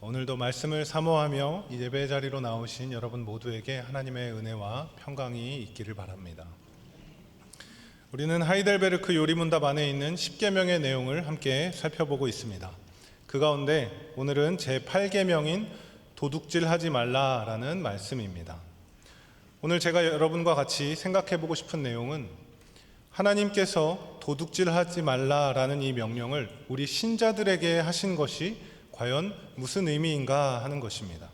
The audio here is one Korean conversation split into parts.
오늘도 말씀을 사모하며 이 예배 자리로 나오신 여러분 모두에게 하나님의 은혜와 평강이 있기를 바랍니다. 우리는 하이델베르크 요리문답 안에 있는 10계명의 내용을 함께 살펴보고 있습니다. 그 가운데 오늘은 제8계명인 도둑질하지 말라라는 말씀입니다. 오늘 제가 여러분과 같이 생각해 보고 싶은 내용은 하나님께서 도둑질하지 말라라는 이 명령을 우리 신자들에게 하신 것이 과연 무슨 의미인가 하는 것입니다.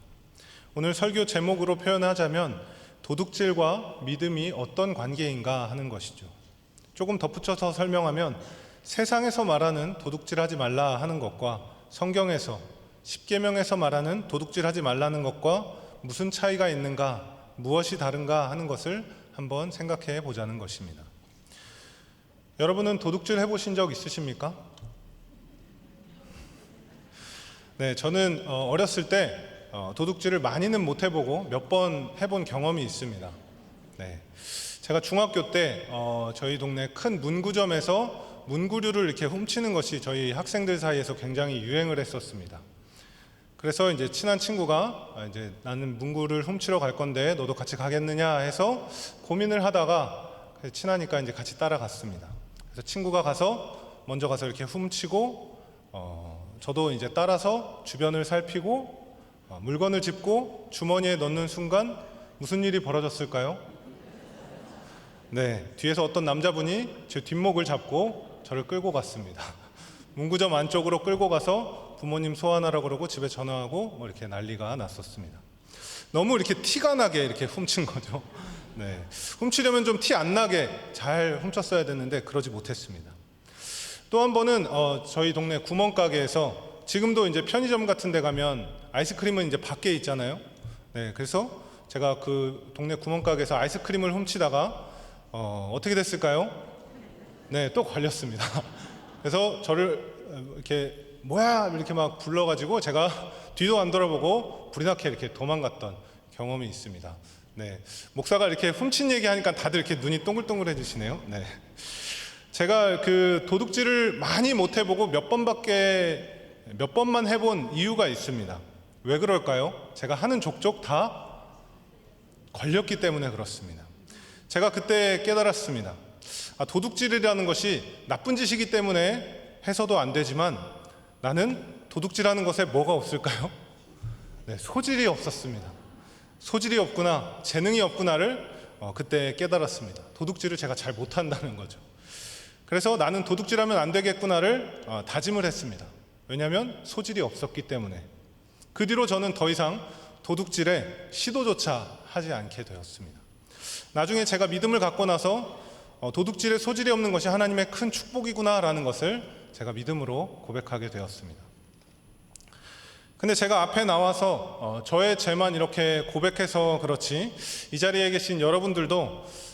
오늘 설교 제목으로 표현하자면 도둑질과 믿음이 어떤 관계인가 하는 것이죠. 조금 덧붙여서 설명하면 세상에서 말하는 도둑질하지 말라 하는 것과 성경에서 10계명에서 말하는 도둑질하지 말라는 것과 무슨 차이가 있는가, 무엇이 다른가 하는 것을 한번 생각해 보자는 것입니다. 여러분은 도둑질 해보신 적 있으십니까? 네, 저는 어렸을 때 도둑질을 많이는 못 해보고 몇 번 해본 경험이 있습니다. 네, 제가 중학교 때 저희 동네 큰 문구점에서 문구류를 이렇게 훔치는 것이 저희 학생들 사이에서 굉장히 유행을 했었습니다. 그래서 이제 친한 친구가 이제 나는 문구를 훔치러 갈 건데 너도 같이 가겠느냐 해서 고민을 하다가 친하니까 이제 같이 따라갔습니다. 그래서 친구가 먼저 가서 이렇게 훔치고 저도 이제 따라서 주변을 살피고 물건을 짚고 주머니에 넣는 순간 무슨 일이 벌어졌을까요? 네, 뒤에서 어떤 남자분이 제 뒷목을 잡고 저를 끌고 갔습니다. 문구점 안쪽으로 끌고 가서 부모님 소환하라고 그러고 집에 전화하고 뭐 이렇게 난리가 났었습니다. 너무 이렇게 티가 나게 이렇게 훔친 거죠. 네, 훔치려면 좀 티 안 나게 잘 훔쳤어야 됐는데 그러지 못했습니다. 또 한 번은 저희 동네 구멍가게에서 지금도 이제 편의점 같은 데 가면 아이스크림은 이제 밖에 있잖아요. 네, 그래서 제가 그 동네 구멍가게에서 아이스크림을 훔치다가 어떻게 됐을까요? 네, 또 걸렸습니다. 그래서 저를 이렇게 뭐야 이렇게 막 불러가지고 제가 뒤도 안 돌아보고 불이 나게 이렇게 도망갔던 경험이 있습니다. 네, 목사가 이렇게 훔친 얘기하니까 다들 이렇게 눈이 동글동글해지시네요. 네, 제가 그 도둑질을 많이 못 해보고 몇 번만 해본 이유가 있습니다. 왜 그럴까요? 제가 하는 족족 다 걸렸기 때문에 그렇습니다. 제가 그때 깨달았습니다. 도둑질이라는 것이 나쁜 짓이기 때문에 해서도 안 되지만 나는 도둑질하는 것에 뭐가 없을까요? 네, 소질이 없었습니다. 소질이 없구나, 재능이 없구나를 그때 깨달았습니다. 도둑질을 제가 잘 못한다는 거죠. 그래서 나는 도둑질하면 안 되겠구나를 다짐을 했습니다. 왜냐하면 소질이 없었기 때문에. 그 뒤로 저는 더 이상 도둑질에 시도조차 하지 않게 되었습니다. 나중에 제가 믿음을 갖고 나서 도둑질에 소질이 없는 것이 하나님의 큰 축복이구나라는 것을 제가 믿음으로 고백하게 되었습니다. 근데 제가 앞에 나와서 저의 죄만 이렇게 고백해서 그렇지 이 자리에 계신 여러분들도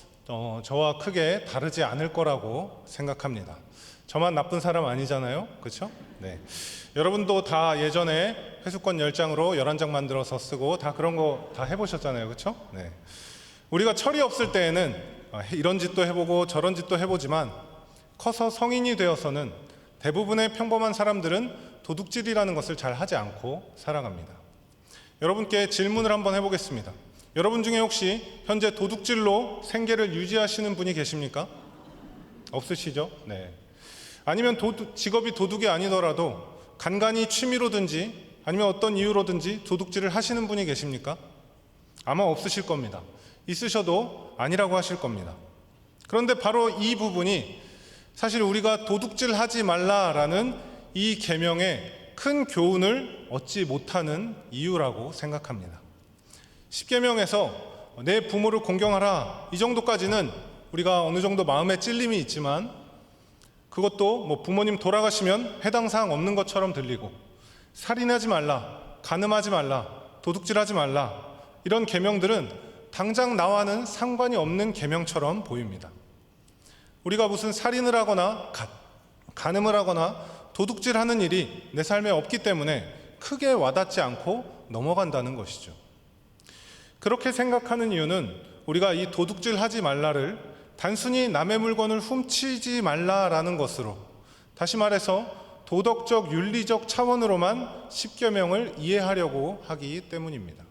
저와 크게 다르지 않을 거라고 생각합니다. 저만 나쁜 사람 아니잖아요, 그렇죠? 네, 여러분도 다 예전에 회수권 10장으로 11장 만들어서 쓰고 다 그런 거 다 해보셨잖아요, 그렇죠? 네, 우리가 철이 없을 때에는 이런 짓도 해보고 저런 짓도 해보지만 커서 성인이 되어서는 대부분의 평범한 사람들은 도둑질이라는 것을 잘 하지 않고 살아갑니다. 여러분께 질문을 한번 해보겠습니다. 여러분 중에 혹시 현재 도둑질로 생계를 유지하시는 분이 계십니까? 없으시죠? 네. 아니면 직업이 도둑이 아니더라도 간간히 취미로든지 아니면 어떤 이유로든지 도둑질을 하시는 분이 계십니까? 아마 없으실 겁니다. 있으셔도 아니라고 하실 겁니다. 그런데 바로 이 부분이 사실 우리가 도둑질하지 말라라는 이 계명의 큰 교훈을 얻지 못하는 이유라고 생각합니다. 10계명에서 내 부모를 공경하라 이 정도까지는 우리가 어느 정도 마음에 찔림이 있지만 그것도 뭐 부모님 돌아가시면 해당 사항 없는 것처럼 들리고 살인하지 말라, 간음하지 말라, 도둑질하지 말라 이런 계명들은 당장 나와는 상관이 없는 계명처럼 보입니다. 우리가 무슨 살인을 하거나 간음을 하거나 도둑질하는 일이 내 삶에 없기 때문에 크게 와닿지 않고 넘어간다는 것이죠. 그렇게 생각하는 이유는 우리가 이 도둑질하지 말라를 단순히 남의 물건을 훔치지 말라라는 것으로, 다시 말해서 도덕적 윤리적 차원으로만 십계명을 이해하려고 하기 때문입니다.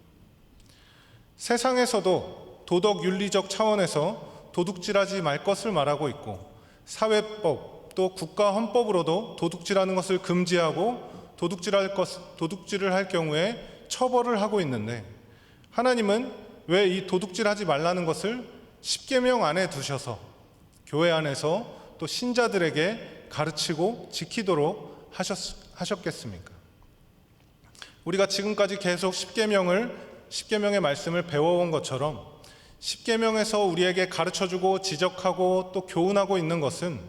세상에서도 도덕 윤리적 차원에서 도둑질하지 말 것을 말하고 있고, 사회법 또 국가 헌법으로도 도둑질하는 것을 금지하고 도둑질을 할 경우에 처벌을 하고 있는데, 하나님은 왜 이 도둑질하지 말라는 것을 십계명 안에 두셔서 교회 안에서 또 신자들에게 가르치고 지키도록 하셨겠습니까? 우리가 지금까지 계속 십계명의 말씀을 배워온 것처럼 십계명에서 우리에게 가르쳐주고 지적하고 또 교훈하고 있는 것은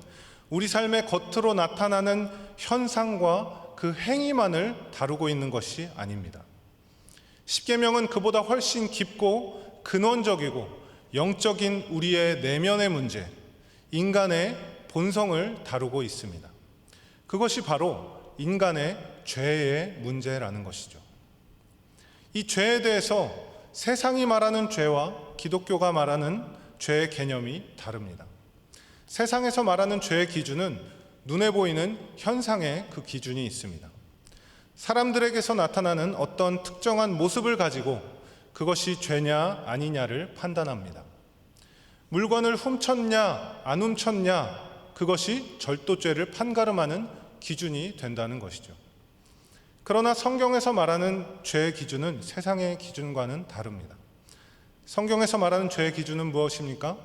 우리 삶의 겉으로 나타나는 현상과 그 행위만을 다루고 있는 것이 아닙니다. 십계명은 그보다 훨씬 깊고 근원적이고 영적인 우리의 내면의 문제, 인간의 본성을 다루고 있습니다. 그것이 바로 인간의 죄의 문제라는 것이죠. 이 죄에 대해서 세상이 말하는 죄와 기독교가 말하는 죄의 개념이 다릅니다. 세상에서 말하는 죄의 기준은 눈에 보이는 현상의 그 기준이 있습니다. 사람들에게서 나타나는 어떤 특정한 모습을 가지고 그것이 죄냐 아니냐를 판단합니다. 물건을 훔쳤냐 안 훔쳤냐, 그것이 절도죄를 판가름하는 기준이 된다는 것이죠. 그러나 성경에서 말하는 죄의 기준은 세상의 기준과는 다릅니다. 성경에서 말하는 죄의 기준은 무엇입니까?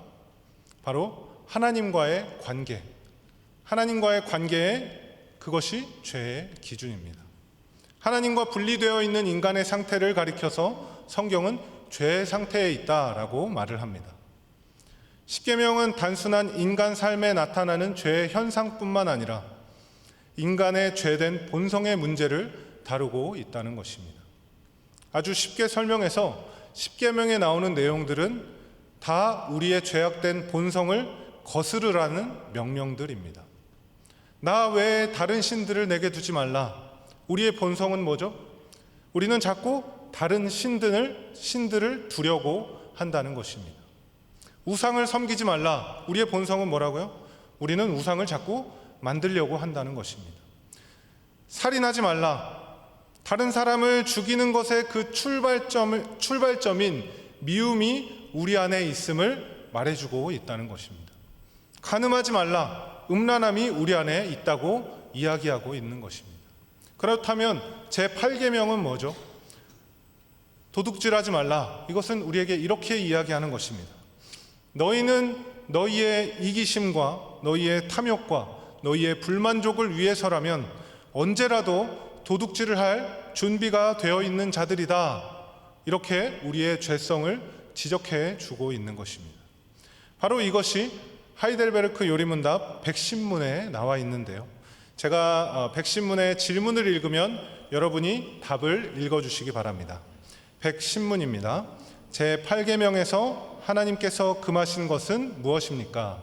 바로 하나님과의 관계, 하나님과의 관계에 그것이 죄의 기준입니다. 하나님과 분리되어 있는 인간의 상태를 가리켜서 성경은 죄의 상태에 있다라고 말을 합니다. 십계명은 단순한 인간 삶에 나타나는 죄의 현상뿐만 아니라 인간의 죄된 본성의 문제를 다루고 있다는 것입니다. 아주 쉽게 설명해서 십계명에 나오는 내용들은 다 우리의 죄악된 본성을 거스르라는 명령들입니다. 나 외에 다른 신들을 내게 두지 말라. 우리의 본성은 뭐죠? 우리는 자꾸 다른 신들을 두려고 한다는 것입니다. 우상을 섬기지 말라. 우리의 본성은 뭐라고요? 우리는 우상을 자꾸 만들려고 한다는 것입니다. 살인하지 말라. 다른 사람을 죽이는 것의 그 출발점인 미움이 우리 안에 있음을 말해주고 있다는 것입니다. 간음하지 말라. 음란함이 우리 안에 있다고 이야기하고 있는 것입니다. 그렇다면 제8계명은 뭐죠? 도둑질하지 말라. 이것은 우리에게 이렇게 이야기하는 것입니다. 너희는 너희의 이기심과 너희의 탐욕과 너희의 불만족을 위해서라면 언제라도 도둑질을 할 준비가 되어 있는 자들이다. 이렇게 우리의 죄성을 지적해 주고 있는 것입니다. 바로 이것이 하이델베르크 요리문답 110문에 나와 있는데요. 제가 110문의 질문을 읽으면 여러분이 답을 읽어주시기 바랍니다. 110문입니다. 제8계명에서 하나님께서 금하신 것은 무엇입니까?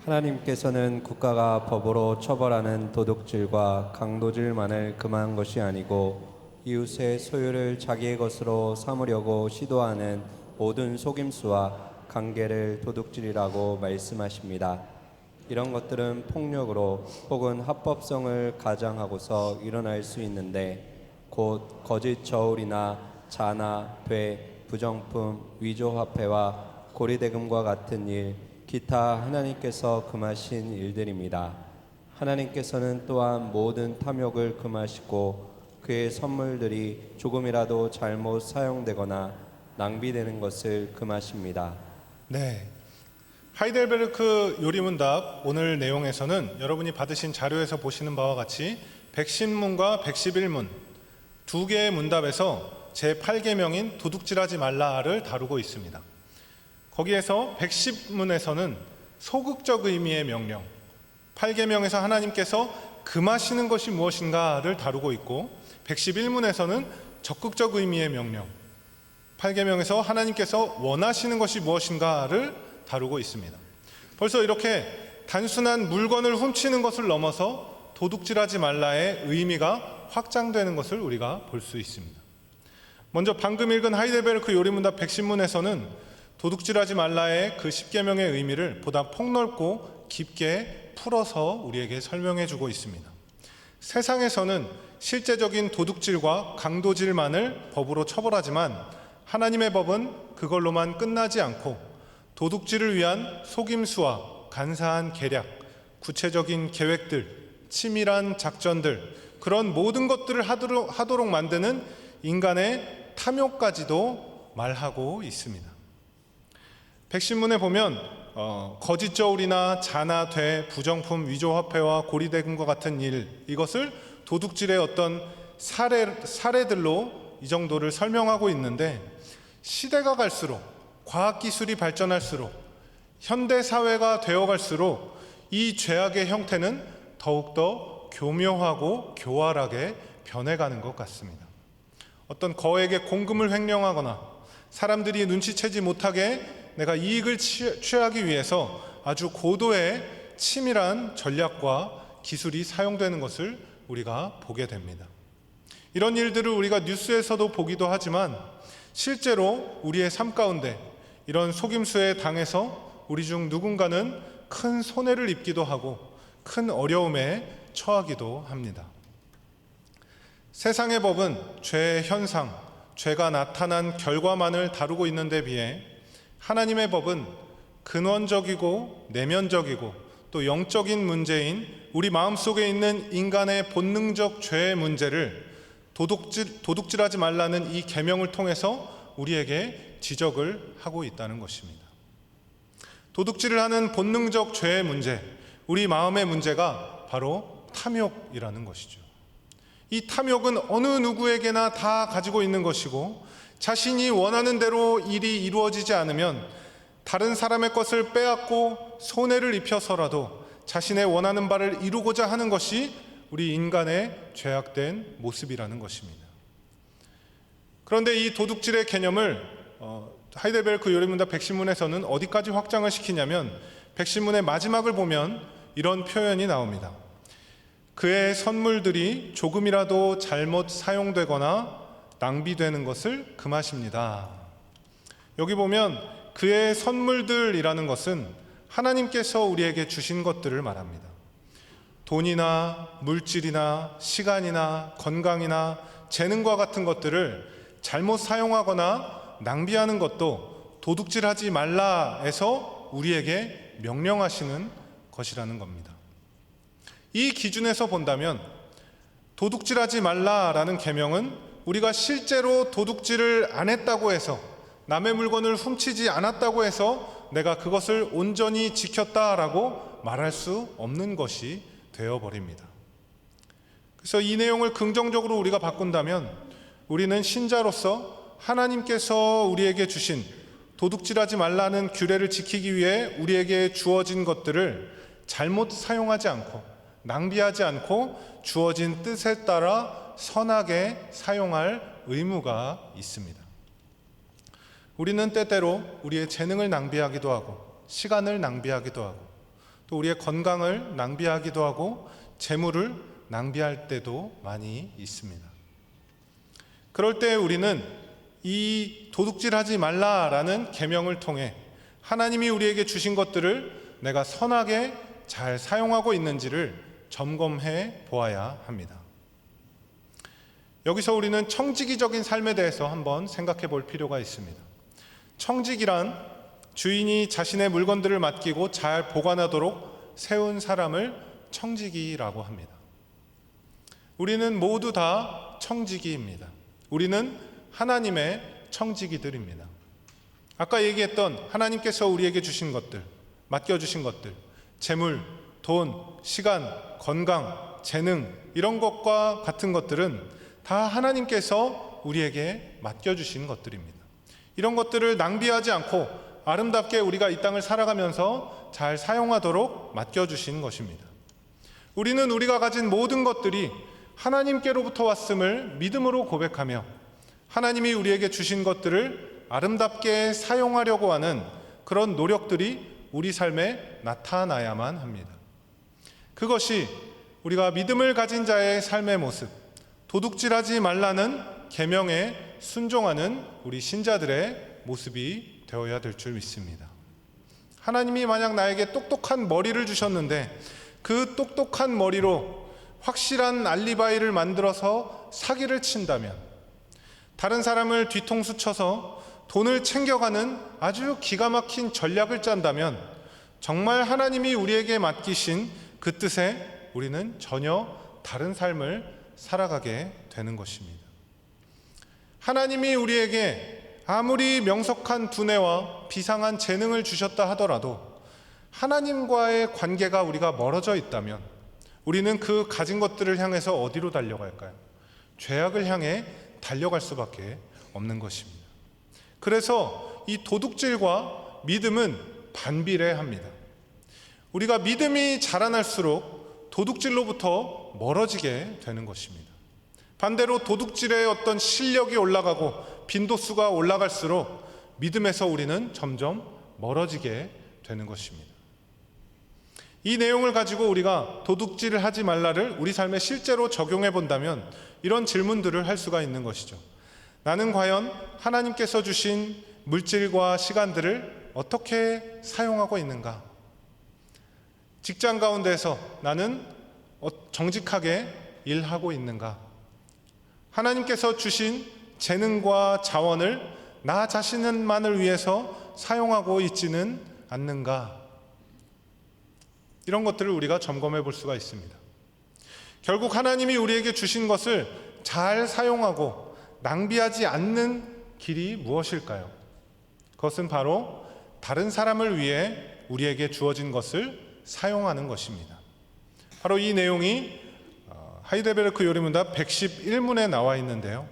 하나님께서는 국가가 법으로 처벌하는 도둑질과 강도질만을 금한 것이 아니고 이웃의 소유를 자기의 것으로 삼으려고 시도하는 모든 속임수와 관계를 도둑질이라고 말씀하십니다. 이런 것들은 폭력으로 혹은 합법성을 가장하고서 일어날 수 있는데 곧 거짓 저울이나 자나 돼, 부정품, 위조화폐와 고리대금과 같은 일, 기타 하나님께서 금하신 일들입니다. 하나님께서는 또한 모든 탐욕을 금하시고 그의 선물들이 조금이라도 잘못 사용되거나 낭비되는 것을 금하십니다. 네, 하이델베르크 요리문답 오늘 내용에서는 여러분이 받으신 자료에서 보시는 바와 같이 110문과 111문 두 개의 문답에서 제8계명인 도둑질하지 말라를 다루고 있습니다. 거기에서 110문에서는 소극적 의미의 명령, 8계명에서 하나님께서 금하시는 것이 무엇인가를 다루고 있고 111문에서는 적극적 의미의 명령, 8계명에서 하나님께서 원하시는 것이 무엇인가를 다루고 있습니다. 벌써 이렇게 단순한 물건을 훔치는 것을 넘어서 도둑질하지 말라의 의미가 확장되는 것을 우리가 볼 수 있습니다. 먼저 방금 읽은 하이델베르크 요리문답 110문에서는 도둑질하지 말라의 그 10계명의 의미를 보다 폭넓고 깊게 풀어서 우리에게 설명해 주고 있습니다. 세상에서는 실제적인 도둑질과 강도질만을 법으로 처벌하지만 하나님의 법은 그걸로만 끝나지 않고 도둑질을 위한 속임수와 간사한 계략, 구체적인 계획들, 치밀한 작전들, 그런 모든 것들을 하도록 만드는 인간의 탐욕까지도 말하고 있습니다. 백신문에 보면 거짓 저울이나 자나 돼, 부정품 위조 화폐와 고리대금과 같은 일, 이것을 도둑질의 어떤 사례들로 이 정도를 설명하고 있는데, 시대가 갈수록, 과학기술이 발전할수록, 현대사회가 되어갈수록 이 죄악의 형태는 더욱더 교묘하고 교활하게 변해가는 것 같습니다. 어떤 거액의 공금을 횡령하거나 사람들이 눈치채지 못하게 내가 이익을 취하기 위해서 아주 고도의 치밀한 전략과 기술이 사용되는 것을 우리가 보게 됩니다. 이런 일들을 우리가 뉴스에서도 보기도 하지만 실제로 우리의 삶 가운데 이런 속임수에 당해서 우리 중 누군가는 큰 손해를 입기도 하고 큰 어려움에 처하기도 합니다. 세상의 법은 죄의 현상, 죄가 나타난 결과만을 다루고 있는 데 비해 하나님의 법은 근원적이고 내면적이고 또 영적인 문제인 우리 마음속에 있는 인간의 본능적 죄의 문제를 도둑질하지 말라는 이 계명을 통해서 우리에게 지적을 하고 있다는 것입니다. 도둑질을 하는 본능적 죄의 문제, 우리 마음의 문제가 바로 탐욕이라는 것이죠. 이 탐욕은 어느 누구에게나 다 가지고 있는 것이고, 자신이 원하는 대로 일이 이루어지지 않으면 다른 사람의 것을 빼앗고 손해를 입혀서라도 자신의 원하는 바를 이루고자 하는 것이 우리 인간의 죄악된 모습이라는 것입니다. 그런데 이 도둑질의 개념을 하이델베르크 요리문답 백신문에서는 어디까지 확장을 시키냐면, 백신문의 마지막을 보면 이런 표현이 나옵니다. 그의 선물들이 조금이라도 잘못 사용되거나 낭비되는 것을 금하십니다. 여기 보면 그의 선물들이라는 것은 하나님께서 우리에게 주신 것들을 말합니다. 돈이나 물질이나 시간이나 건강이나 재능과 같은 것들을 잘못 사용하거나 낭비하는 것도 도둑질하지 말라에서 우리에게 명령하시는 것이라는 겁니다. 이 기준에서 본다면 도둑질하지 말라라는 계명은 우리가 실제로 도둑질을 안 했다고 해서, 남의 물건을 훔치지 않았다고 해서 내가 그것을 온전히 지켰다라고 말할 수 없는 것이 되어버립니다. 그래서 이 내용을 긍정적으로 우리가 바꾼다면 우리는 신자로서 하나님께서 우리에게 주신 도둑질하지 말라는 규례를 지키기 위해 우리에게 주어진 것들을 잘못 사용하지 않고 낭비하지 않고 주어진 뜻에 따라 선하게 사용할 의무가 있습니다. 우리는 때때로 우리의 재능을 낭비하기도 하고 시간을 낭비하기도 하고 또 우리의 건강을 낭비하기도 하고 재물을 낭비할 때도 많이 있습니다. 그럴 때 우리는 이 도둑질하지 말라라는 계명을 통해 하나님이 우리에게 주신 것들을 내가 선하게 잘 사용하고 있는지를 점검해 보아야 합니다. 여기서 우리는 청지기적인 삶에 대해서 한번 생각해 볼 필요가 있습니다. 청지기란 주인이 자신의 물건들을 맡기고 잘 보관하도록 세운 사람을 청지기라고 합니다. 우리는 모두 다 청지기입니다. 우리는 하나님의 청지기들입니다. 아까 얘기했던 하나님께서 우리에게 주신 것들, 맡겨주신 것들, 재물, 돈, 시간, 건강, 재능, 이런 것과 같은 것들은 다 하나님께서 우리에게 맡겨주신 것들입니다. 이런 것들을 낭비하지 않고 아름답게 우리가 이 땅을 살아가면서 잘 사용하도록 맡겨주신 것입니다. 우리는 우리가 가진 모든 것들이 하나님께로부터 왔음을 믿음으로 고백하며 하나님이 우리에게 주신 것들을 아름답게 사용하려고 하는 그런 노력들이 우리 삶에 나타나야만 합니다. 그것이 우리가 믿음을 가진 자의 삶의 모습, 도둑질하지 말라는 계명에 순종하는 우리 신자들의 모습이 되어야 될 줄 믿습니다. 하나님이 만약 나에게 똑똑한 머리를 주셨는데 그 똑똑한 머리로 확실한 알리바이를 만들어서 사기를 친다면, 다른 사람을 뒤통수 쳐서 돈을 챙겨가는 아주 기가 막힌 전략을 짠다면 정말 하나님이 우리에게 맡기신 그 뜻에 우리는 전혀 다른 삶을 살아가게 되는 것입니다. 하나님이 우리에게 아무리 명석한 두뇌와 비상한 재능을 주셨다 하더라도 하나님과의 관계가 우리가 멀어져 있다면 우리는 그 가진 것들을 향해서 어디로 달려갈까요? 죄악을 향해 달려갈 수밖에 없는 것입니다. 그래서 이 도둑질과 믿음은 반비례합니다. 우리가 믿음이 자라날수록 도둑질로부터 멀어지게 되는 것입니다. 반대로 도둑질의 어떤 실력이 올라가고 빈도수가 올라갈수록 믿음에서 우리는 점점 멀어지게 되는 것입니다. 이 내용을 가지고 우리가 도둑질을 하지 말라를 우리 삶에 실제로 적용해 본다면 이런 질문들을 할 수가 있는 것이죠. 나는 과연 하나님께서 주신 물질과 시간들을 어떻게 사용하고 있는가? 직장 가운데서 나는 정직하게 일하고 있는가? 하나님께서 주신 재능과 자원을 나 자신만을 위해서 사용하고 있지는 않는가? 이런 것들을 우리가 점검해 볼 수가 있습니다. 결국 하나님이 우리에게 주신 것을 잘 사용하고 낭비하지 않는 길이 무엇일까요? 그것은 바로 다른 사람을 위해 우리에게 주어진 것을 사용하는 것입니다. 바로 이 내용이 하이델베르크 요리문답 111문에 나와 있는데요.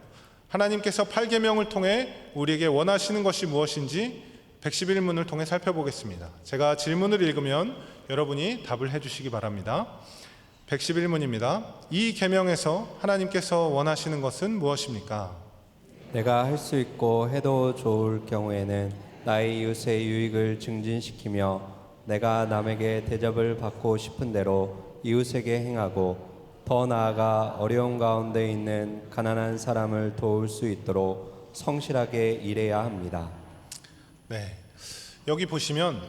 하나님께서 8계명을 통해 우리에게 원하시는 것이 무엇인지 111문을 통해 살펴보겠습니다. 제가 질문을 읽으면 여러분이 답을 해주시기 바랍니다. 111문입니다. 이 계명에서 하나님께서 원하시는 것은 무엇입니까? 내가 할 수 있고 해도 좋을 경우에는 나의 이웃의 유익을 증진시키며 내가 남에게 대접을 받고 싶은 대로 이웃에게 행하고 더 나아가 어려운 가운데 있는 가난한 사람을 도울 수 있도록 성실하게 일해야 합니다. 네, 여기 보시면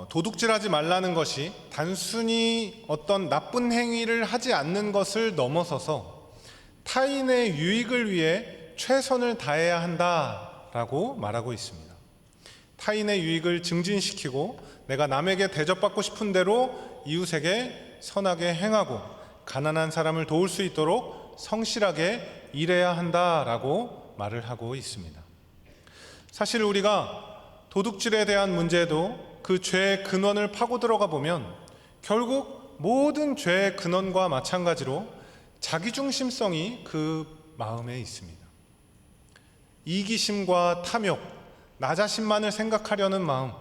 도둑질하지 말라는 것이 단순히 어떤 나쁜 행위를 하지 않는 것을 넘어서서 타인의 유익을 위해 최선을 다해야 한다라고 말하고 있습니다. 타인의 유익을 증진시키고 내가 남에게 대접받고 싶은 대로 이웃에게 선하게 행하고 가난한 사람을 도울 수 있도록 성실하게 일해야 한다라고 말을 하고 있습니다. 사실 우리가 도둑질에 대한 문제도 그 죄의 근원을 파고 들어가 보면 결국 모든 죄의 근원과 마찬가지로 자기중심성이 그 마음에 있습니다. 이기심과 탐욕, 나 자신만을 생각하려는 마음,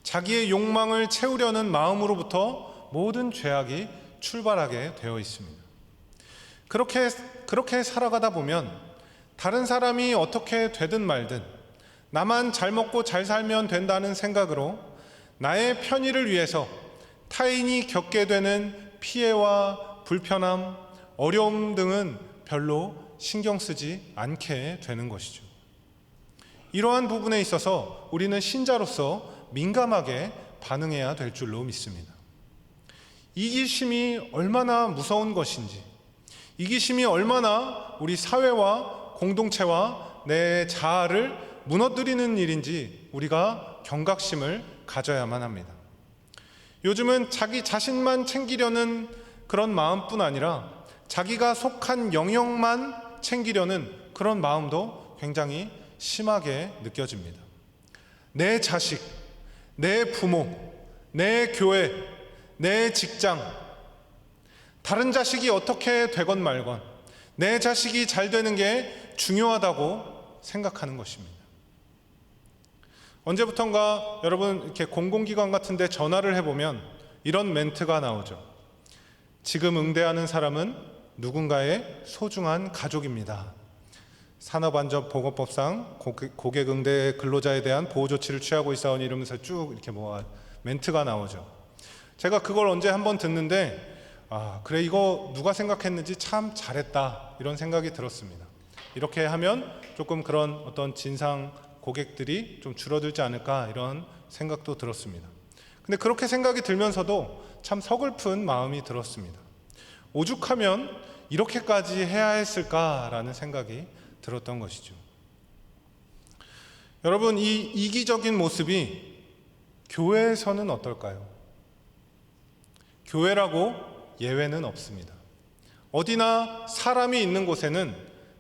자기의 욕망을 채우려는 마음으로부터 모든 죄악이 출발하게 되어 있습니다. 그렇게 살아가다 보면 다른 사람이 어떻게 되든 말든 나만 잘 먹고 잘 살면 된다는 생각으로 나의 편의를 위해서 타인이 겪게 되는 피해와 불편함, 어려움 등은 별로 신경 쓰지 않게 되는 것이죠. 이러한 부분에 있어서 우리는 신자로서 민감하게 반응해야 될 줄로 믿습니다. 이기심이 얼마나 무서운 것인지, 이기심이 얼마나 우리 사회와 공동체와 내 자아를 무너뜨리는 일인지 우리가 경각심을 가져야만 합니다. 요즘은 자기 자신만 챙기려는 그런 마음뿐 아니라 자기가 속한 영역만 챙기려는 그런 마음도 굉장히 심하게 느껴집니다. 내 자식, 내 부모, 내 교회, 내 직장, 다른 자식이 어떻게 되건 말건 내 자식이 잘 되는 게 중요하다고 생각하는 것입니다. 언제부턴가 여러분 이렇게 공공기관 같은 데 전화를 해보면 이런 멘트가 나오죠. 지금 응대하는 사람은 누군가의 소중한 가족입니다. 산업안전보건법상 고객 응대 근로자에 대한 보호 조치를 취하고 있사오니 이러면서 쭉 이렇게 멘트가 나오죠. 제가 그걸 언제 한번 듣는데 그래 이거 누가 생각했는지 참 잘했다 이런 생각이 들었습니다. 이렇게 하면 조금 그런 어떤 진상 고객들이 좀 줄어들지 않을까 이런 생각도 들었습니다. 근데 그렇게 생각이 들면서도 참 서글픈 마음이 들었습니다. 오죽하면 이렇게까지 해야 했을까라는 생각이 들었던 것이죠. 여러분, 이 이기적인 모습이 교회에서는 어떨까요? 교회라고 예외는 없습니다. 어디나 사람이 있는 곳에는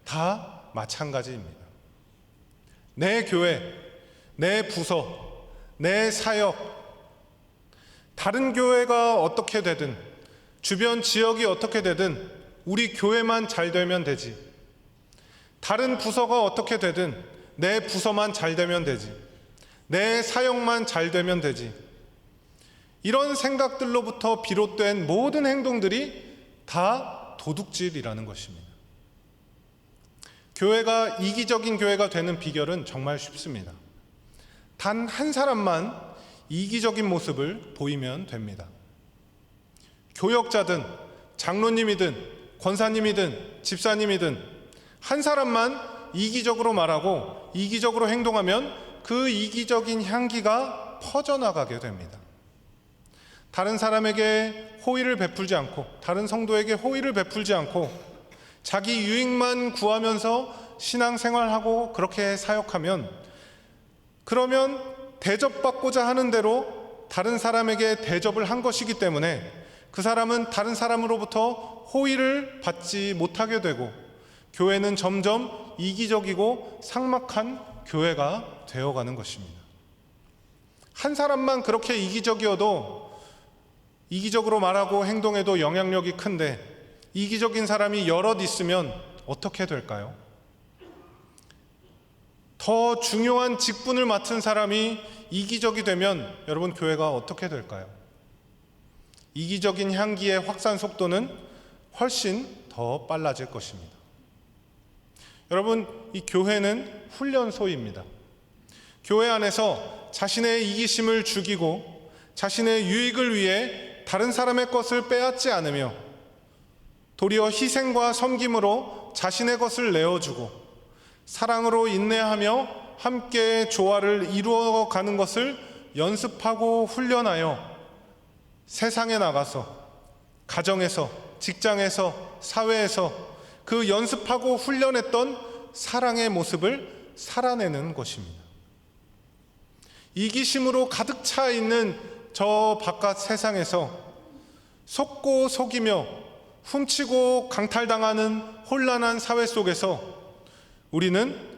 다 마찬가지입니다. 내 교회, 내 부서, 내 사역, 다른 교회가 어떻게 되든, 주변 지역이 어떻게 되든 우리 교회만 잘 되면 되지. 다른 부서가 어떻게 되든 내 부서만 잘 되면 되지. 내 사역만 잘 되면 되지. 이런 생각들로부터 비롯된 모든 행동들이 다 도둑질이라는 것입니다. 교회가 이기적인 교회가 되는 비결은 정말 쉽습니다. 단 한 사람만 이기적인 모습을 보이면 됩니다. 교역자든 장로님이든 권사님이든 집사님이든 한 사람만 이기적으로 말하고 이기적으로 행동하면 그 이기적인 향기가 퍼져나가게 됩니다. 다른 사람에게 호의를 베풀지 않고, 다른 성도에게 호의를 베풀지 않고 자기 유익만 구하면서 신앙생활하고 그렇게 사역하면, 그러면 대접받고자 하는 대로 다른 사람에게 대접을 한 것이기 때문에 그 사람은 다른 사람으로부터 호의를 받지 못하게 되고, 교회는 점점 이기적이고 삭막한 교회가 되어가는 것입니다. 한 사람만 그렇게 이기적으로 말하고 행동해도 영향력이 큰데, 이기적인 사람이 여럿 있으면 어떻게 될까요? 더 중요한 직분을 맡은 사람이 이기적이 되면 여러분, 교회가 어떻게 될까요? 이기적인 향기의 확산 속도는 훨씬 더 빨라질 것입니다. 여러분, 이 교회는 훈련소입니다. 교회 안에서 자신의 이기심을 죽이고 자신의 유익을 위해 다른 사람의 것을 빼앗지 않으며 도리어 희생과 섬김으로 자신의 것을 내어주고 사랑으로 인내하며 함께 조화를 이루어가는 것을 연습하고 훈련하여 세상에 나가서, 가정에서, 직장에서, 사회에서 그 연습하고 훈련했던 사랑의 모습을 살아내는 것입니다. 이기심으로 가득 차 있는 저 바깥 세상에서 속고 속이며 훔치고 강탈당하는 혼란한 사회 속에서 우리는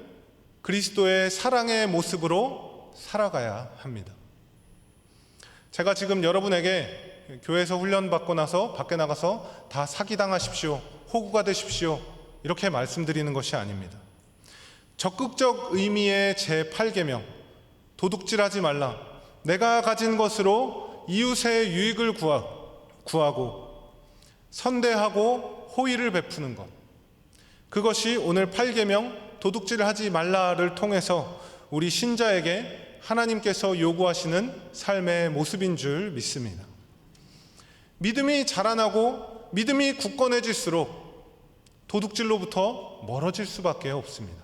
그리스도의 사랑의 모습으로 살아가야 합니다. 제가 지금 여러분에게 교회에서 훈련받고 나서 밖에 나가서 다 사기당하십시오, 호구가 되십시오, 이렇게 말씀드리는 것이 아닙니다. 적극적 의미의 제8계명, 도둑질하지 말라, 내가 가진 것으로 이웃의 유익을 구하고 선대하고 호의를 베푸는 것, 그것이 오늘 8계명 도둑질하지 말라를 통해서 우리 신자에게 하나님께서 요구하시는 삶의 모습인 줄 믿습니다. 믿음이 자라나고 믿음이 굳건해질수록 도둑질로부터 멀어질 수밖에 없습니다.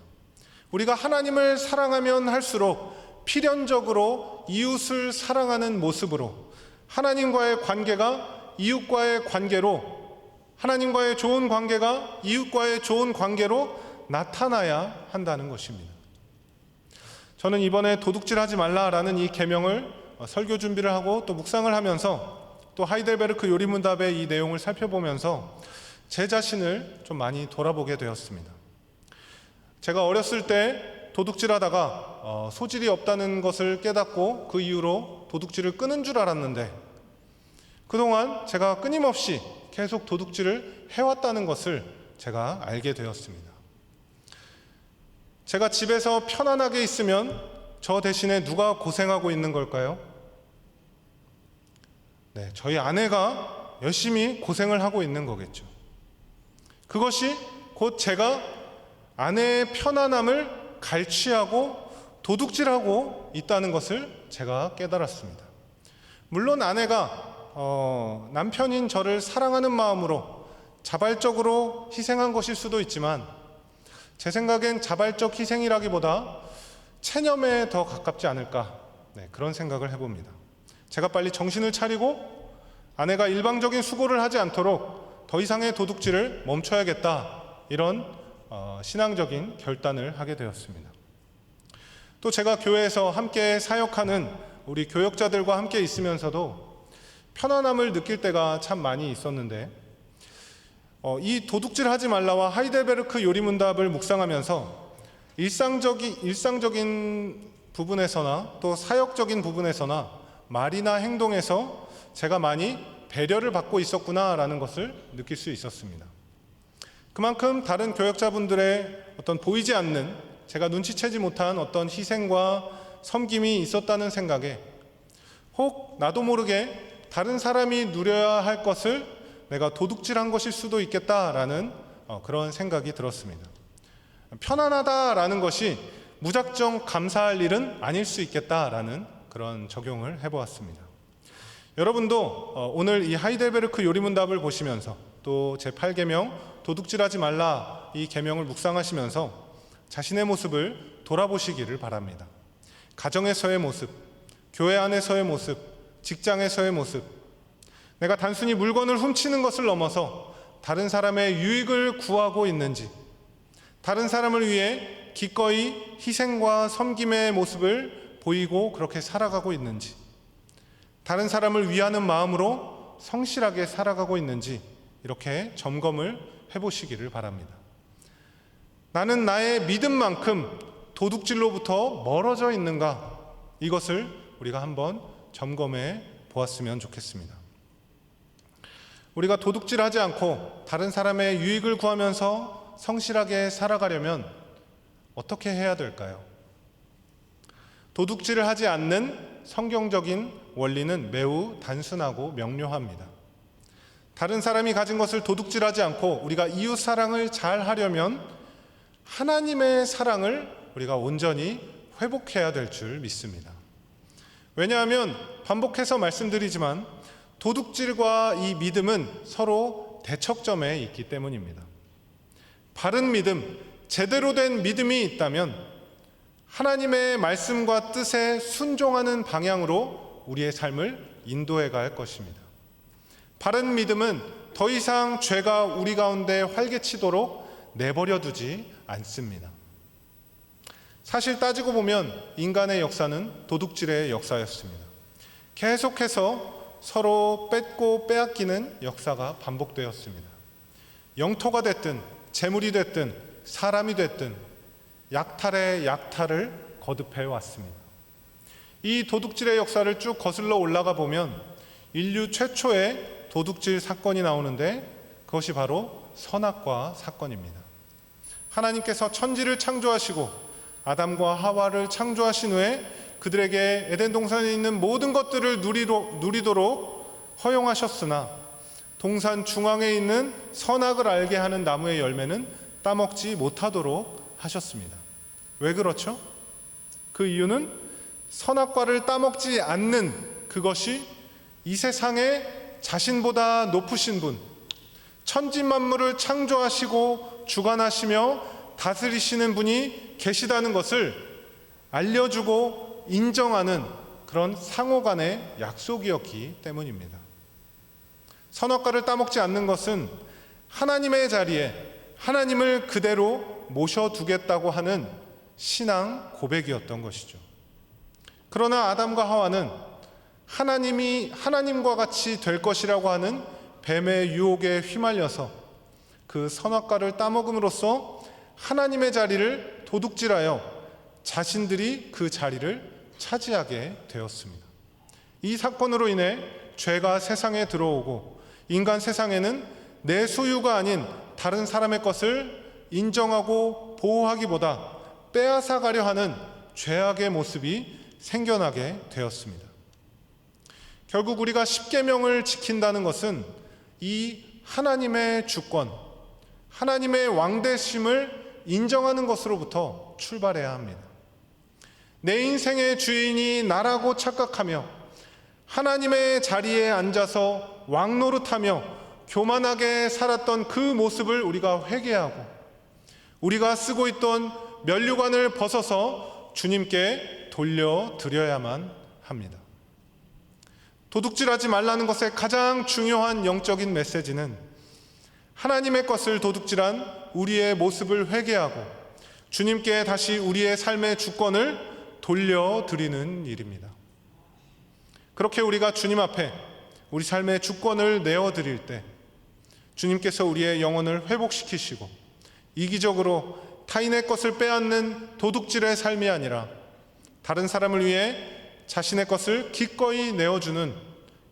우리가 하나님을 사랑하면 할수록 필연적으로 이웃을 사랑하는 모습으로 하나님과의 관계가 이웃과의 관계로, 하나님과의 좋은 관계가 이웃과의 좋은 관계로 나타나야 한다는 것입니다. 저는 이번에 도둑질하지 말라라는 이 계명을 설교 준비를 하고 또 묵상을 하면서 또 하이델베르크 요리문답의 이 내용을 살펴보면서 제 자신을 좀 많이 돌아보게 되었습니다. 제가 어렸을 때 도둑질하다가 소질이 없다는 것을 깨닫고 그 이후로 도둑질을 끊은 줄 알았는데, 그동안 제가 끊임없이 계속 도둑질을 해왔다는 것을 제가 알게 되었습니다. 제가 집에서 편안하게 있으면 저 대신에 누가 고생하고 있는 걸까요? 네, 저희 아내가 열심히 고생을 하고 있는 거겠죠. 그것이 곧 제가 아내의 편안함을 갈취하고 도둑질하고 있다는 것을 제가 깨달았습니다. 물론 아내가 남편인 저를 사랑하는 마음으로 자발적으로 희생한 것일 수도 있지만, 제 생각엔 자발적 희생이라기보다 체념에 더 가깝지 않을까, 그런 생각을 해봅니다. 제가 빨리 정신을 차리고 아내가 일방적인 수고를 하지 않도록 더 이상의 도둑질을 멈춰야겠다, 이런 신앙적인 결단을 하게 되었습니다. 또 제가 교회에서 함께 사역하는 우리 교역자들과 함께 있으면서도 편안함을 느낄 때가 참 많이 있었는데, 이 도둑질하지 말라와 하이델베르크 요리문답을 묵상하면서 일상적인 부분에서나 또 사역적인 부분에서나 말이나 행동에서 제가 많이 배려를 받고 있었구나라는 것을 느낄 수 있었습니다. 그만큼 다른 교역자분들의 어떤 보이지 않는, 제가 눈치채지 못한 어떤 희생과 섬김이 있었다는 생각에 혹 나도 모르게 다른 사람이 누려야 할 것을 내가 도둑질한 것일 수도 있겠다라는 그런 생각이 들었습니다. 편안하다라는 것이 무작정 감사할 일은 아닐 수 있겠다라는 그런 적용을 해보았습니다. 여러분도 오늘 이 하이델베르크 요리문답을 보시면서 또 제8계명 도둑질하지 말라 이 계명을 묵상하시면서 자신의 모습을 돌아보시기를 바랍니다. 가정에서의 모습, 교회 안에서의 모습, 직장에서의 모습, 내가 단순히 물건을 훔치는 것을 넘어서 다른 사람의 유익을 구하고 있는지, 다른 사람을 위해 기꺼이 희생과 섬김의 모습을 보이고 그렇게 살아가고 있는지, 다른 사람을 위하는 마음으로 성실하게 살아가고 있는지 이렇게 점검을 해보시기를 바랍니다. 나는 나의 믿음만큼 도둑질로부터 멀어져 있는가? 이것을 우리가 한번 점검해 보았으면 좋겠습니다. 우리가 도둑질하지 않고 다른 사람의 유익을 구하면서 성실하게 살아가려면 어떻게 해야 될까요? 도둑질을 하지 않는 성경적인 원리는 매우 단순하고 명료합니다. 다른 사람이 가진 것을 도둑질하지 않고 우리가 이웃 사랑을 잘 하려면 하나님의 사랑을 우리가 온전히 회복해야 될 줄 믿습니다. 왜냐하면 반복해서 말씀드리지만 도둑질과 이 믿음은 서로 대척점에 있기 때문입니다. 바른 믿음, 제대로 된 믿음이 있다면 하나님의 말씀과 뜻에 순종하는 방향으로 우리의 삶을 인도해 갈 것입니다. 바른 믿음은 더 이상 죄가 우리 가운데 활개치도록 내버려 두지 않습니다. 사실 따지고 보면 인간의 역사는 도둑질의 역사였습니다. 계속해서 서로 뺏고 빼앗기는 역사가 반복되었습니다. 영토가 됐든 재물이 됐든 사람이 됐든 약탈에 약탈을 거듭해 왔습니다. 이 도둑질의 역사를 쭉 거슬러 올라가 보면 인류 최초의 도둑질 사건이 나오는데 그것이 바로 선악과 사건입니다. 하나님께서 천지를 창조하시고 아담과 하와를 창조하신 후에 그들에게 에덴 동산에 있는 모든 것들을 누리도록 허용하셨으나 동산 중앙에 있는 선악을 알게 하는 나무의 열매는 따먹지 못하도록 하셨습니다. 왜 그렇죠? 그 이유는 선악과를 따먹지 않는 그것이 이 세상에 자신보다 높으신 분, 천지 만물을 창조하시고 주관하시며 다스리시는 분이 계시다는 것을 알려주고 인정하는 그런 상호 간의 약속이었기 때문입니다. 선악과를 따먹지 않는 것은 하나님의 자리에 하나님을 그대로 모셔두겠다고 하는 신앙 고백이었던 것이죠. 그러나 아담과 하와는 하나님과 같이 될 것이라고 하는 뱀의 유혹에 휘말려서 그 선악과를 따먹음으로써 하나님의 자리를 도둑질하여 자신들이 그 자리를 차지하게 되었습니다. 이 사건으로 인해 죄가 세상에 들어오고 인간 세상에는 내 소유가 아닌 다른 사람의 것을 인정하고 보호하기보다 빼앗아가려 하는 죄악의 모습이 생겨나게 되었습니다. 결국 우리가 십계명을 지킨다는 것은 이 하나님의 주권, 하나님의 왕되심을 인정하는 것으로부터 출발해야 합니다. 내 인생의 주인이 나라고 착각하며 하나님의 자리에 앉아서 왕노릇하며 교만하게 살았던 그 모습을 우리가 회개하고 우리가 쓰고 있던 면류관을 벗어서 주님께 돌려드려야만 합니다. 도둑질하지 말라는 것의 가장 중요한 영적인 메시지는 하나님의 것을 도둑질한 우리의 모습을 회개하고 주님께 다시 우리의 삶의 주권을 돌려드리는 일입니다. 그렇게 우리가 주님 앞에 우리 삶의 주권을 내어드릴 때 주님께서 우리의 영혼을 회복시키시고 이기적으로 타인의 것을 빼앗는 도둑질의 삶이 아니라 다른 사람을 위해 자신의 것을 기꺼이 내어주는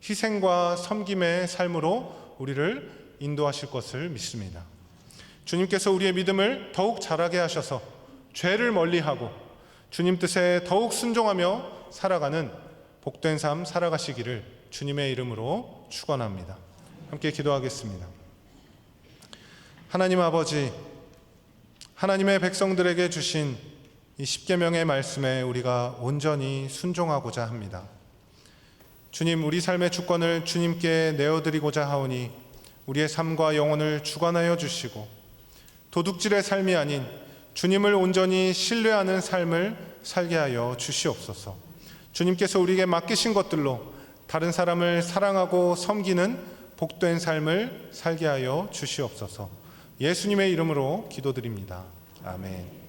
희생과 섬김의 삶으로 우리를 인도하실 것을 믿습니다. 주님께서 우리의 믿음을 더욱 자라게 하셔서 죄를 멀리하고 주님 뜻에 더욱 순종하며 살아가는 복된 삶 살아가시기를 주님의 이름으로 축원합니다. 함께 기도하겠습니다. 하나님 아버지, 하나님의 백성들에게 주신 이 십계명의 말씀에 우리가 온전히 순종하고자 합니다. 주님, 우리 삶의 주권을 주님께 내어드리고자 하오니 우리의 삶과 영혼을 주관하여 주시고 도둑질의 삶이 아닌 주님을 온전히 신뢰하는 삶을 살게 하여 주시옵소서. 주님께서 우리에게 맡기신 것들로 다른 사람을 사랑하고 섬기는 복된 삶을 살게 하여 주시옵소서. 예수님의 이름으로 기도드립니다. 아멘.